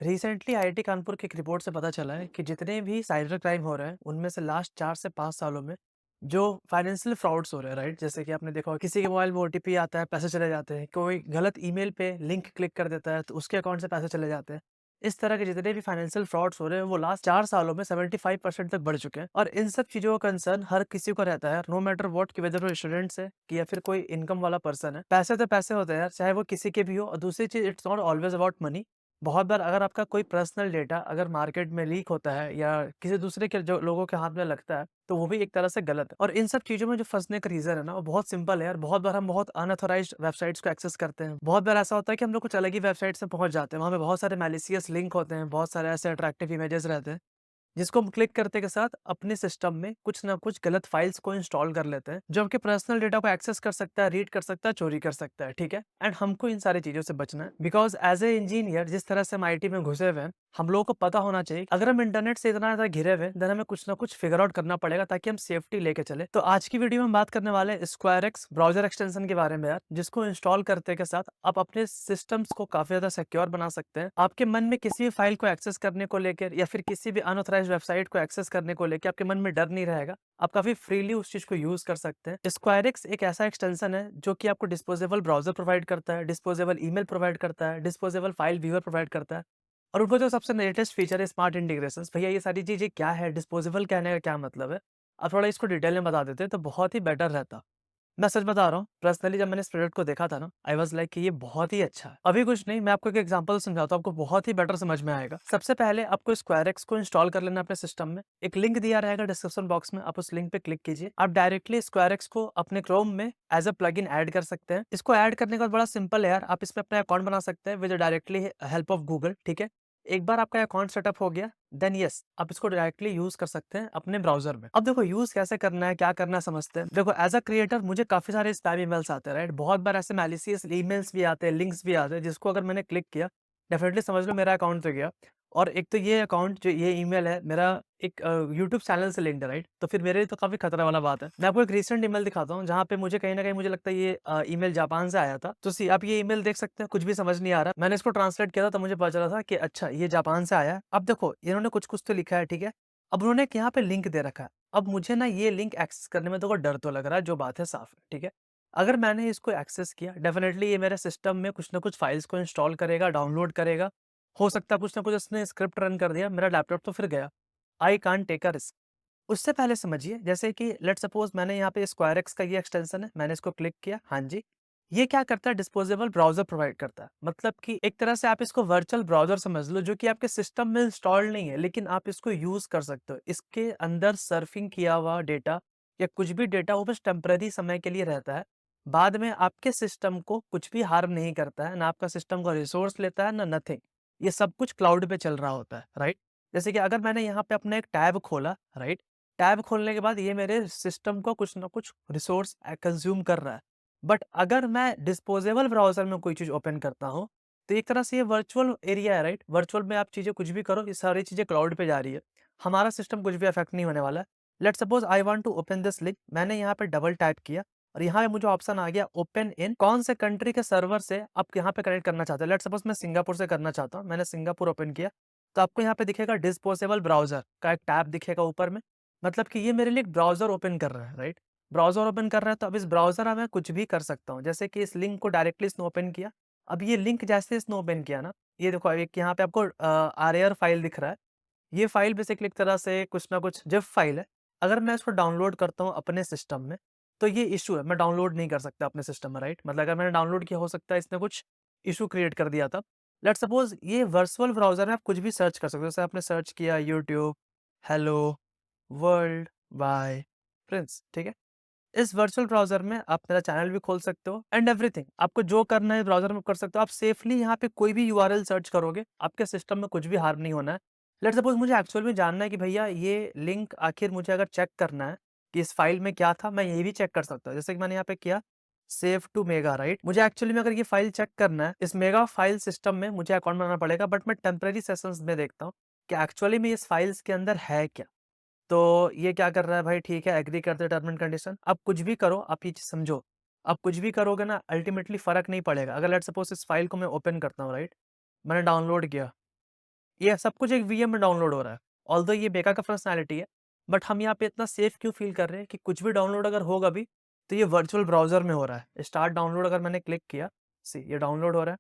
Recently IIT Kanpur की एक report से पता चला है कि जितने भी साइबर क्राइम हो रहे हैं उनमें से लास्ट 4 से 5 सालों में जो फाइनेंशियल फ्रॉड्स हो रहे हैं, राइट? जैसे कि आपने देखा होगा किसी के मोबाइल में ओटीपी आता है, पैसे चले जाते हैं, कोई गलत ईमेल पे लिंक क्लिक कर देता है तो उसके अकाउंट से पैसे चले जाते हैं। इस तरह के जितने भी फाइनेंशियल फ्रॉड्स हो रहे हैं वो लास्ट 4 सालों में 75% तक बढ़ चुके हैं और इन सब चीज़ों का कंसर्न हर किसी को रहता है, नो मैटर व्हाट, कि वेदर वो स्टूडेंट्स है कि या फिर कोई इनकम वाला पर्सन है। पैसे तो पैसे होते हैं यार, चाहे वो किसी के भी हो। और दूसरी चीज़, it's not always about money. बहुत बार अगर आपका कोई पर्सनल डेटा अगर मार्केट में लीक होता है या किसी दूसरे के जो लोगों के हाथ में लगता है, तो वो भी एक तरह से गलत है। और इन सब चीज़ों में जो फँसने का रीज़न है ना, वो बहुत सिंपल है यार। बहुत बार हम बहुत अनऑथराइज्ड वेबसाइट्स को एक्सेस करते हैं। बहुत बार ऐसा होता है कि हम लोग कुछ अलग ही वेबसाइट से पहुँच जाते हैं। वहाँ पे बहुत सारे मैलिशियस लिंक होते हैं, बहुत सारे ऐसे अट्रैक्टिव इमेजेस रहते हैं। जिसको हम क्लिक करते के साथ अपने सिस्टम में कुछ ना कुछ गलत फाइल्स को इंस्टॉल कर लेते हैं, जो आपके पर्सनल डेटा को एक्सेस कर सकता है, रीड कर सकता है, चोरी कर सकता है, ठीक है? एंड हमको इन सारी चीज़ों से बचना है, बिकॉज़ एज़ ए इंजीनियर जिस तरह से हम आईटी में घुसे हुए हैं, हम लोगों को पता होना चाहिए, अगर हम इंटरनेट से इतना ज़्यादा घिरे हुए हैं, देन हमें कुछ ना कुछ फिगर आउट करना पड़ेगा ताकि हम सेफ्टी लेके चलें। तो आज की वीडियो में हम बात करने वाले हैं स्क्वायरएक्स ब्राउज़र एक्सटेंशन के बारे में यार, जिसको इंस्टॉल करते के साथ आप अपने सिस्टम्स को काफ़ी ज़्यादा सिक्योर बना सकते हैं। आपके मन में किसी भी फाइल को एक्सेस करने को लेकर या फिर किसी भी अनऑथराइज्ड वेबसाइट को एक्सेस करने को लेके आपके मन में डर नहीं रहेगा। आप काफ़ी फ्रीली उस चीज़ को यूज़ कर सकते हैं। स्क्वायरएक्स एक ऐसा एक्सटेंशन है जो कि आपको डिस्पोजेबल ब्राउज़र प्रोवाइड करता है, डिस्पोजेबल ईमेल प्रोवाइड करता है, डिस्पोजेबल फाइल व्यूअर प्रोवाइड करता है। और उनको जो सबसे लेटेस्ट फीचर है स्मार्ट इंटीग्रेशंस। भैया ये सारी चीज़ें क्या है? डिस्पोजेबल कहने का क्या मतलब है? आप थोड़ा इसको डिटेल में बता देते तो बहुत ही बेटर रहता। मैं सच बता रहा हूँ, पर्सनली जब मैंने इस प्रोडक्ट को देखा था ना, आई वाज़ लाइक कि ये बहुत ही अच्छा है। अभी कुछ नहीं, मैं आपको एक एग्जांपल समझाता हूँ, आपको बहुत ही बेटर समझ में आएगा। सबसे पहले आपको स्क्वायरएक्स को इंस्टॉल कर लेना है अपने सिस्टम में। एक लिंक दिया रहेगा डिस्क्रिप्शन बॉक्स में, आप उस लिंक पे क्लिक कीजिए। आप डायरेक्टली स्क्वायरएक्स को अपने क्रोम में एज़ अ प्लगइन ऐड कर सकते हैं। इसको ऐड करने का बड़ा सिंपल है यार, आप इसमें अपना अकाउंट बना सकते हैं with directly help of Google, ठीक है? एक बार आपका अकाउंट सेटअप हो गया, देन यस, आप इसको डायरेक्टली यूज़ कर सकते हैं अपने ब्राउज़र में। अब देखो यूज़ कैसे करना है, क्या करना है समझते हैं। देखो एज़ अ क्रिएटर मुझे काफ़ी सारे स्पैम ईमेल्स आते हैं, राइट? बहुत बार ऐसे मैलिशियस ईमेल्स भी आते हैं, लिंक्स भी आते हैं, जिसको अगर मैंने क्लिक किया, डेफिनिटली समझ लो मेरा अकाउंट तो गया। और एक तो ये अकाउंट जो ये ईमेल है मेरा एक यूट्यूब चैनल से लिंक्ड है, राइट? तो फिर मेरे लिए तो काफ़ी खतरा वाला बात है। मैं आपको एक रीसेंट ईमेल दिखाता हूँ जहाँ पे मुझे कहीं न कहीं मुझे लगता है ये ईमेल जापान से आया था। तो सी आप ये ईमेल देख सकते हैं, कुछ भी समझ नहीं आ रहा। मैंने इसको ट्रांसलेट किया था तब मुझे पता चला था कि अच्छा ये जापान से आया है। अब देखो इन्होंने कुछ-कुछ तो लिखा है, ठीक है? अब उन्होंने एक यहाँ पे लिंक दे रखा है। अब मुझे ना ये लिंक एक्सेस करने में देखो डर तो लग रहा है, जो बात है साफ है, ठीक है? अगर मैंने इसको एक्सेस किया, डेफिनिटली ये मेरे सिस्टम में कुछ ना कुछ फाइल्स को इंस्टॉल करेगा, डाउनलोड करेगा। हो सकता है कुछ ना कुछ उसने स्क्रिप्ट रन कर दिया, मेरा लैपटॉप तो फिर गया। I can't take a risk. उससे पहले समझिए, जैसे कि लेट्स सपोज़ मैंने यहाँ पे स्क्वायरएक्स का ये एक्सटेंशन है, मैंने इसको क्लिक किया, हाँ जी। ये क्या करता है? डिस्पोजेबल ब्राउज़र प्रोवाइड करता है। मतलब कि एक तरह से आप इसको वर्चुअल ब्राउज़र समझ लो, जो कि आपके सिस्टम में इंस्टॉल्ड नहीं है, लेकिन आप इसको यूज़ कर सकते हो। इसके अंदर सर्फिंग किया हुआ डेटा या कुछ भी डेटा वो बस टेम्परेरी समय के लिए रहता है। बाद में आपके सिस्टम को कुछ भी हार्म नहीं करता है, ना आपका सिस्टम का रिसोर्स लेता है, ना नथिंग। ये सब कुछ क्लाउड पे चल रहा होता है, राइट? जैसे कि अगर मैंने यहाँ पे अपना एक टैब खोला, राइट? टैब खोलने के बाद ये मेरे सिस्टम को कुछ ना कुछ रिसोर्स कंज्यूम कर रहा है। बट अगर मैं डिस्पोजेबल ब्राउज़र में कोई चीज़ ओपन करता हूँ, तो एक तरह से ये वर्चुअल एरिया है, राइट? वर्चुअल में आप चीज़ें कुछ भी करो, ये सारी चीज़ें क्लाउड पे जा रही है। हमारा सिस्टम कुछ भी अफेक्ट नहीं होने वाला है। Let's suppose I want to open this link, मैंने यहाँ पे डबल टैप किया और यहाँ पे मुझे ऑप्शन आ गया ओपन इन कौन से कंट्री के सर्वर से आप यहाँ पे कनेक्ट करना चाहते हैं। लेट्स सपोज़ मैं सिंगापुर से करना चाहता हूँ, मैंने सिंगापुर ओपन किया, तो आपको यहाँ पे दिखेगा डिस्पोजेबल ब्राउज़र का एक टैब दिखेगा ऊपर में। मतलब कि ये मेरे लिए एक ब्राउज़र ओपन कर रहा है, राइट? ब्राउज़र ओपन कर रहा है तो अब इस ब्राउज़र में मैं कुछ भी कर सकता हूँ। जैसे कि इस लिंक को डायरेक्टली इसने ओपन किया। अब ये लिंक जैसे इसने ओपन किया ना, ये देखो एक यहाँ पे आपको आरएआर फाइल दिख रहा है। ये फाइल बेसिकली एक तरह से कुछ ना कुछ ज़िप फाइल है। अगर मैं इसको डाउनलोड करता हूँ अपने सिस्टम में, तो ये इश्यू है, मैं डाउनलोड नहीं कर सकता अपने सिस्टम में, राइट? मतलब अगर मैंने डाउनलोड किया, हो सकता है इसने कुछ इश्यू क्रिएट कर दिया था। लेट्स सपोज़ ये वर्चुअल ब्राउज़र में आप कुछ भी सर्च कर सकते हो। जैसे आपने सर्च किया YouTube, hello, world, bye, prince, ठीक है? इस वर्चुअल ब्राउज़र में आप मेरा चैनल भी खोल सकते हो एंड एवरीथिंग। आपको जो करना है ब्राउज़र में कर सकते हो। आप सेफली यहाँ पे कोई भी यूआरएल सर्च करोगे, आपके सिस्टम में कुछ भी हार्म नहीं होना है। लेट्स सपोज़ मुझे एक्चुअल में जानना है कि भैया ये लिंक आखिर मुझे अगर चेक करना है कि इस फाइल में क्या था, मैं ये भी चेक कर सकता हूँ। जैसे कि मैंने यहाँ पे किया सेव टू मेगा, राइट? मुझे एक्चुअली में अगर ये फाइल चेक करना है, इस मेगा फाइल सिस्टम में मुझे अकाउंट बनाना पड़ेगा, बट मैं टेम्परेरी सेशंस में देखता हूँ कि एक्चुअली में इस फाइल्स के अंदर है क्या? तो ये क्या कर रहा है भाई, ठीक है, एग्री करते टर्म एंड कंडीशन। अब कुछ भी करो, आप ये चीज़ समझो, आप कुछ भी करोगे ना अल्टीमेटली फ़र्क नहीं पड़ेगा। अगर लेट्स सपोज़ इस फाइल को मैं ओपन करता हूँ, राइट? मैंने डाउनलोड किया, ये सब कुछ एक वीएम में डाउनलोड हो रहा है। ऑल्दो ये बेका का फंक्शनैलिटी है, बट हम यहाँ पे इतना सेफ क्यों फ़ील कर रहे हैं कि कुछ भी डाउनलोड अगर होगा भी, तो ये वर्चुअल ब्राउज़र में हो रहा है। स्टार्ट डाउनलोड अगर मैंने क्लिक किया, सी ये डाउनलोड हो रहा है।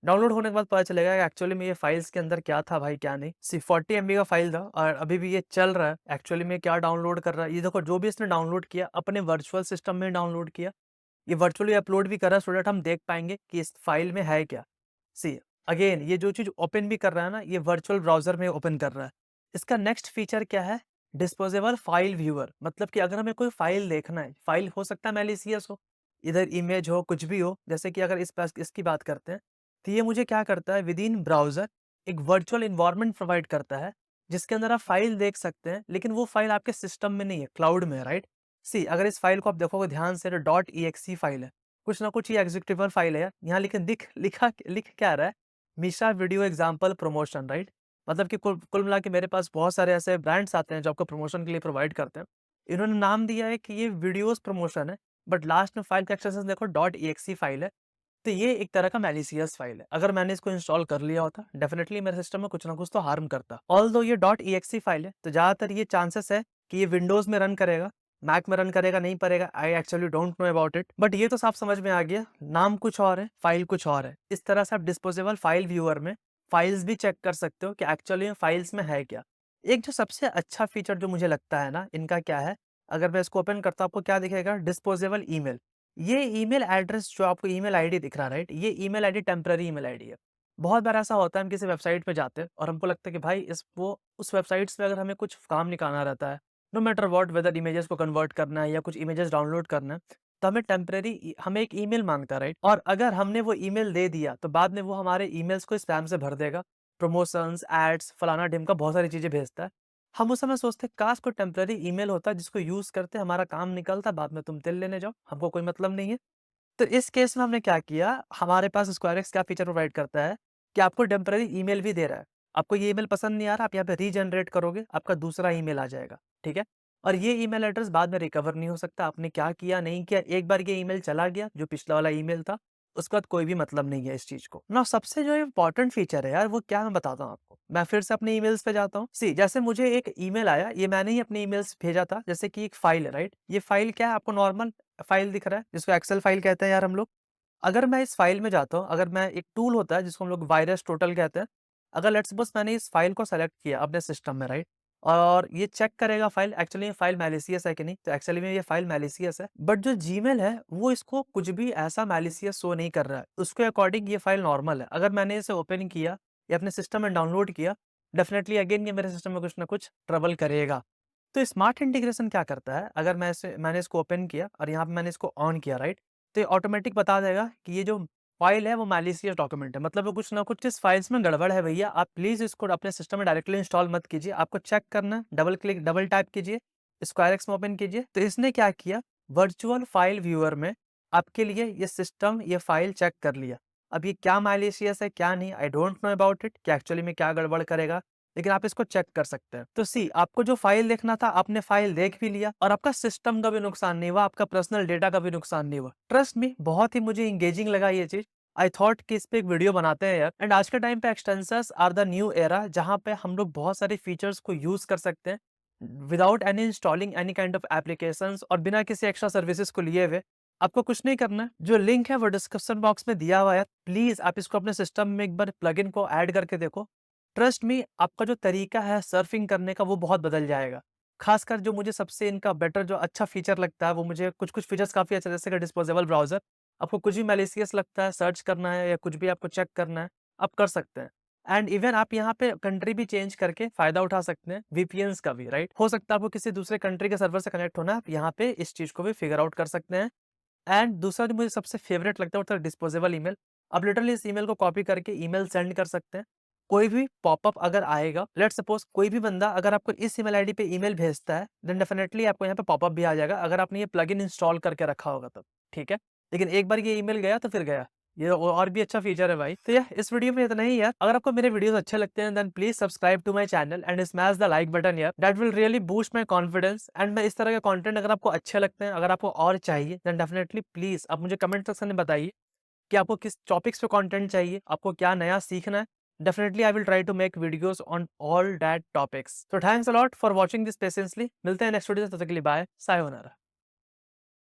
डाउनलोड होने के बाद पता चलेगा कि एक्चुअली में ये फाइल्स के अंदर क्या था भाई, क्या नहीं। सी 40 एमबी का फाइल था और अभी भी ये चल रहा है। एक्चुअली में क्या डाउनलोड कर रहा है, ये देखो जो भी इसने डाउनलोड किया अपने वर्चुअल सिस्टम में डाउनलोड किया। ये वर्चुअली अपलोड भी कर रहा है सो दैट हम देख पाएँगे कि इस फाइल में है क्या। सी अगेन ये जो चीज़ ओपन भी कर रहा है ना, ये वर्चुअल ब्राउज़र में ओपन कर रहा है। इसका नेक्स्ट फीचर क्या है? डिस्पोजेबल फाइल व्यूअर, मतलब कि अगर हमें कोई फाइल देखना है, फाइल हो सकता है मैलिशियस हो, इधर इमेज हो, कुछ भी हो, जैसे कि अगर इसकी बात करते हैं, तो ये मुझे क्या करता है विदिन ब्राउज़र एक वर्चुअल एनवायरनमेंट प्रोवाइड करता है, जिसके अंदर आप फाइल देख सकते हैं, लेकिन वो फाइल आपके सिस्टम में नहीं है, क्लाउड में है, राइट? सी अगर इस फाइल को आप देखोगे ध्यान से तो डॉट ईएक्सई फाइल है। कुछ ना कुछ ये एग्जीक्यूटिव फाइल है यार। यहाँ लेकिन लिख क्या रहा है? मीशा वीडियो एग्जाम्पल प्रमोशन, राइट? मतलब कि कुल कुल मिला के मेरे पास बहुत सारे ऐसे ब्रांड्स आते हैं जो आपको प्रमोशन के लिए प्रोवाइड करते हैं। इन्होंने नाम दिया है कि ये वीडियोज़ प्रमोशन है, बट लास्ट में फाइल का एक्सटेंशन देखो डॉट ईएक्सई फाइल है। तो ये एक तरह का मैलिशियस फाइल है। अगर मैंने इसको इंस्टॉल कर लिया होता, डेफिनिटली मेरे सिस्टम में कुछ ना कुछ तो हार्म करता। ऑल्दो ये डॉट ईएक्सई फाइल है, तो ज़्यादातर ये चांसेस है कि ये विंडोज़ में रन करेगा, मैक में रन करेगा नहीं करेगा, I actually don't know about it. But ये तो साफ समझ में आ गया, नाम कुछ और है, फाइल कुछ और है। इस तरह से आप डिस्पोजेबल फाइल व्यूअर में फाइल्स भी चेक कर सकते हो कि एक्चुअली में फाइल्स में है क्या। एक जो सबसे अच्छा फीचर जो मुझे लगता है ना, इनका क्या है, अगर मैं इसको ओपन करता हूँ, आपको क्या दिखेगा? Disposable email. ये ईमेल एड्रेस जो आपको ईमेल आईडी दिख रहा है, राइट? ये email ID temporary email ID है। बहुत बार ऐसा होता है हम किसी वेबसाइट पे जाते हैं और हमको लगता है कि भाई इस वो उस वेबसाइट्स पे अगर हमें कुछ काम निकालना रहता है, no matter what, whether images को कन्वर्ट करना है या कुछ इमेजेस डाउनलोड करना है, तो हमें टेम्पररी हमें एक ईमेल माँगता है, राइट? और अगर हमने वो ईमेल दे दिया तो बाद में वो हमारे ईमेल्स को स्पैम से भर देगा। प्रमोशंस, एड्स, फलाना-ढिमका बहुत सारी चीज़ें भेजता है। हम उस समय सोचते हैं काश कोई टेम्पररी ईमेल होता जिसको यूज़ करते हमारा काम निकलता, बाद में तुम तिल लेने जाओ, हमको कोई मतलब नहीं है। तो इस केस में हमने क्या किया, हमारे पास स्क्वायरएक्स क्या फीचर प्रोवाइड करता है कि आपको टेम्परेरी ईमेल भी दे रहा है। आपको ये ईमेल पसंद नहीं आ रहा, आप यहाँ पे रीजनरेट करोगे, आपका दूसरा ईमेल आ जाएगा, ठीक है? और ये ईमेल एड्रेस बाद में रिकवर नहीं हो सकता, आपने क्या किया, नहीं किया, एक बार ये ईमेल चला गया, जो पिछला वाला ईमेल था, उसके बाद कोई भी मतलब नहीं है इस चीज़ को। ना सबसे जो इम्पोर्टेंट फीचर है यार, वो क्या मैं बताता हूँ आपको। मैं फिर से अपने ईमेल्स पे जाता हूँ। सी जैसे मुझे एक ईमेल आया, ये मैंने ही अपने ईमेल्स भेजा था, जैसे कि एक फाइल है, राइट? ये फाइल क्या है, आपको नॉर्मल फाइल दिख रहा है, जिसको एक्सेल फाइल कहते हैं यार हम लोग। अगर मैं इस फाइल में जाता हूँ, अगर मैं एक टूल होता है जिसको हम लोग वायरस टोटल कहते हैं। अगर लेट्स सपोज़ मैंने इस फाइल को सेलेक्ट किया अपने सिस्टम में, राइट? और ये चेक करेगा फाइल, एक्चुअली ये फाइल मैलिशियस है कि नहीं, तो एक्चुअली में ये फाइल मैलिशियस है। बट जो जीमेल है वो इसको कुछ भी ऐसा मैलिशियस शो नहीं कर रहा है। उसके अकॉर्डिंग ये फाइल नॉर्मल है। अगर मैंने इसे ओपन किया या अपने सिस्टम में डाउनलोड किया, डेफिनिटली अगेन ये मेरे सिस्टम में कुछ ना कुछ ट्रबल करेगा। तो स्मार्ट इंटीग्रेशन क्या करता है, अगर मैंने इसको ओपन किया और यहाँ पे मैंने इसको ऑन किया, राइट? तो ये ऑटोमेटिक बता देगा कि ये जो फाइल है वो मैलिशियस डॉक्यूमेंट है, मतलब वो कुछ ना कुछ इस फाइल्स में गड़बड़ है भैया, आप प्लीज़ इसको अपने सिस्टम में डायरेक्टली इंस्टॉल मत कीजिए, आपको चेक करना है, डबल टैप कीजिए, स्क्वायरएक्स में ओपन कीजिए। तो इसने क्या किया, वर्चुअल फाइल व्यूअर में आपके लिए ये सिस्टम ये फाइल चेक कर लिया। अब ये क्या मैलिशियस है, क्या नहीं, I don't know about it, कि एक्चुअली में क्या गड़बड़ करेगा, लेकिन आप इसको चेक कर सकते हैं। तो सी आपको जो फाइल देखना था, आपने फाइल देख भी लिया और आपका सिस्टम का भी नुकसान नहीं हुआ, आपका पर्सनल डेटा का भी नुकसान नहीं हुआ। ट्रस्ट मी, बहुत ही मुझे एंगेजिंग लगा ये चीज़। आई थॉट कि इस पे एक वीडियो बनाते हैं यार। एंड आज के टाइम पे extensions are the new era, जहाँ पे हम लोग बहुत सारे फीचर्स को यूज़ कर सकते हैं without any installing any kind of applications और बिना किसी एक्स्ट्रा सर्विसेज को लिए हुए। आपको कुछ नहीं करना है, जो लिंक है वो डिस्क्रिप्शन बॉक्स में दिया हुआ है। प्लीज़ आप इसको अपने सिस्टम में एक बार प्लगइन को ऐड करके देखो। ट्रस्ट मी, आपका जो तरीका है सर्फिंग करने का वो बहुत बदल जाएगा। खासकर जो मुझे सबसे इनका बेटर जो अच्छा फीचर लगता है, वो मुझे कुछ-कुछ फीचर्स काफ़ी अच्छे, जैसे कि डिस्पोजेबल ब्राउज़र। आपको कुछ भी मैलिशियस लगता है, सर्च करना है या कुछ भी आपको चेक करना है, आप कर सकते हैं। एंड इवन आप यहाँ पे कंट्री भी चेंज करके फ़ायदा उठा सकते हैं, वीपीएन्स का भी, राइट? हो सकता है आपको किसी दूसरे कंट्री के सर्वर से कनेक्ट होना है, आप यहाँ पे इस चीज़ को भी फिगर आउट कर सकते हैं। एंड दूसरा जो मुझे सबसे फेवरेट लगता है वो था डिस्पोजेबल ईमेल। आप लिटरली इस ईमेल को कॉपी करके ईमेल सेंड कर सकते हैं। कोई भी पॉपअप अगर आएगा, लेट्स सपोज कोई भी बंदा अगर आपको इस ईमेल आईडी पे ईमेल भेजता है, देन डेफिनिटली आपको यहाँ पे पॉपअप भी आ जाएगा, अगर आपने ये प्लगइन इंस्टॉल करके रखा होगा तब, ठीक है? लेकिन एक बार ये ईमेल गया तो फिर गया। ये और भी अच्छा फीचर है भाई। तो यार इस वीडियो में इतना ही यार। अगर आपको मेरे वीडियोस अच्छे लगते हैं then please subscribe to my channel and smash the like button यार। That will really boost my confidence. And मैं इस तरह के कंटेंट अगर आपको अच्छे लगते हैं, अगर आपको और चाहिए, देन डेफिनेटली प्लीज आप मुझे कमेंट सेक्शन में बताइए कि आपको किस टॉपिक्स पे कंटेंट चाहिए, आपको क्या नया सीखना है। Definitely I will try to make videos on all that topics. So thanks a lot for watching this patiently. मिलते हैं नेक्स्ट वीडियो, तब तक के लिए बाय, सायोनारा।